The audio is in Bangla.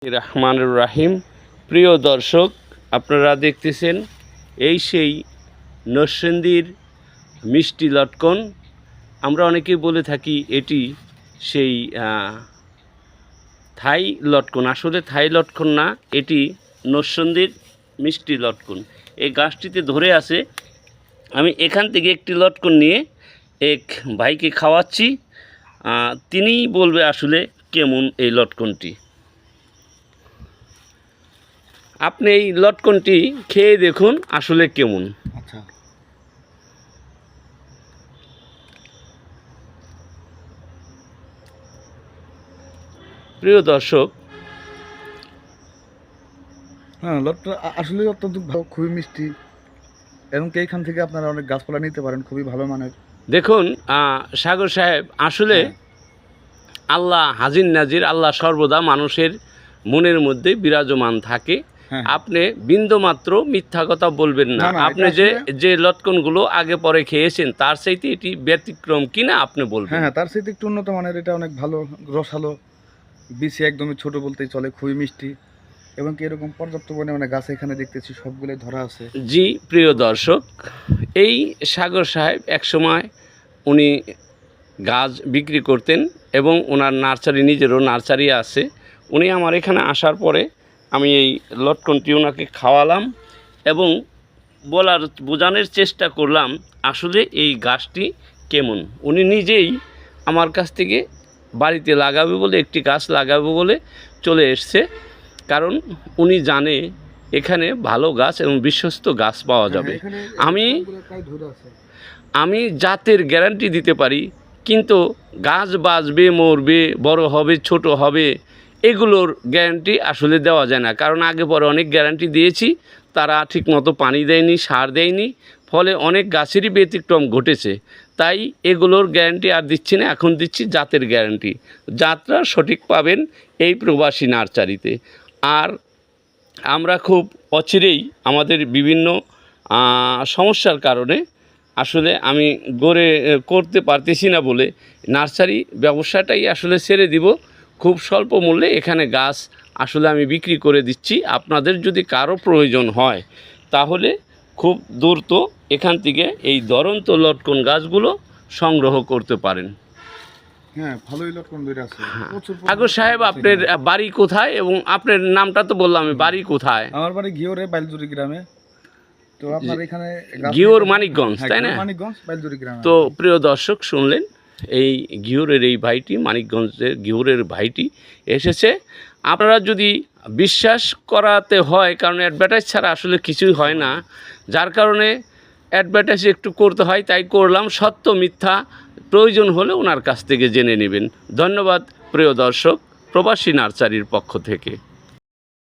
রহমানুর রাহিম। প্রিয় দর্শক, আপনারা দেখতেছেন এই সেই নরসিংদীর মিষ্টি লটকন। আমরা অনেকেই বলে থাকি এটি সেই থাই লটকন। আসলে থাই লটকন না, এটি নরসিংদীর মিষ্টি লটকন। এই গাছটিতে ধরে আছে। আমি এখান থেকে একটি লটকন নিয়ে এক ভাইকে খাওয়াচ্ছি, তিনিই বলবে আসলে কেমন এই লটকনটি। আপনি এই লটকনটি খেয়ে দেখুন আসলে কেমন। আচ্ছা, প্রিয় দর্শক, হ্যাঁ, লটটা আসলে অত্যন্ত ভালো, খুবই মিষ্টি এবং এইখান থেকে আপনারা অনেক গাছপালা নিতে পারেন, খুবই ভালো মানের। দেখুন সাগর সাহেব, আসলে আল্লাহ হাজির নাজির, আল্লাহ সর্বদা মানুষের মনের মধ্যে বিরাজমান থাকে। হ্যাঁ, আপনি বিন্দুমাত্র মিথ্যা কথা বলবেন না। না, না, আপনি এটা যে আসলে- যে লটকনগুলো আগে পরে খেয়েছেন তার চাইতে এটি ব্যতিক্রম কিনা আপনি বলবেন। হ্যাঁ, তার সাথে একটু উন্নত মানের, এটা অনেক ভালো, রসালো, বিচি একদমই ছোট বলতেই চলে, খুবই মিষ্টি এবং কি এরকম পর্যাপ্ত পরিমাণে গাছ এখানে দেখতেছি সবগুলোই ধরা আছে। জি প্রিয় দর্শক, এই সাগর সাহেব একসময় উনি গাছ বিক্রি করতেন এবং ওনার নার্সারি, নিজেরও নার্সারি আছে। উনি আমার এখানে আসার পরে আমি এই লটকনটি ওনাকে খাওয়ালাম এবং বোঝানোর চেষ্টা করলাম আসলে এই গাছটি কেমন। উনি নিজেই আমার কাছ থেকে বাড়িতে লাগাবে বলে, একটি গাছ লাগাবে বলে চলে এসছে, কারণ উনি জানে এখানে ভালো গাছ এবং বিশ্বস্ত গাছ পাওয়া যাবে। আমি জাতের গ্যারান্টি দিতে পারি, কিন্তু গাছ বাঁচবে, মরবে, বড় হবে, ছোট হবে, এগুলোর গ্যারান্টি আসলে দেওয়া যায় না। কারণ আগে পরে অনেক গ্যারান্টি দিয়েছি, তারা ঠিকমতো পানি দেয়নি, সার দেয়নি, ফলে অনেক গাছেরই ব্যতিক্রম ঘটেছে। তাই এগুলোর গ্যারান্টি আর দিচ্ছি না, এখন দিচ্ছি জাতের গ্যারান্টি। জাতটা সঠিক পাবেন এই প্রবাসী নার্সারিতে। আর আমরা খুব অচিরেই আমাদের বিভিন্ন সমস্যার কারণে আসলে আমি গড়ে করতে পারতেছি না বলে নার্সারি ব্যবসাটাই আসলে ছেড়ে দিব। খুব স্বল্প মূল্যে এখানে গাছ আসলে আমি বিক্রি করে দিচ্ছি। আপনাদের যদি কারো প্রয়োজন হয় তাহলে খুব দ্রুত এখান থেকে এই দরন্ত লটকন গাছগুলো সংগ্রহ করতে পারেন। হ্যাঁ, ভালোই লটকন বের আছে। আগর সাহেব, আপনার বাড়ি কোথায় এবং আপনার নামটা তো বললাম, আমি বাড়ি কোথায়? আমার বাড়ি ঘিওরে, বাইলজুরি গ্রামে। তো আপনার এখানে ঘিওর মানিকগঞ্জ, তাই না? মানিকগঞ্জ, বাইলজুরি গ্রামে। তো প্রিয় দর্শক, শুনলেন এই ঘিওরের এই ভাইটি, মানিকগঞ্জের ঘিওরের ভাইটি এসেছে। আপনারা যদি বিশ্বাস করাতে হয়, কারণ অ্যাডভার্টাইজ ছাড়া আসলে কিছুই হয় না, যার কারণে অ্যাডভার্টাইজ একটু করতে হয়, তাই করলাম। সত্য মিথ্যা প্রয়োজন হলে ওনার কাছ থেকে জেনে নেবেন। ধন্যবাদ প্রিয় দর্শক, প্রবাসী নার্সারির পক্ষ থেকে।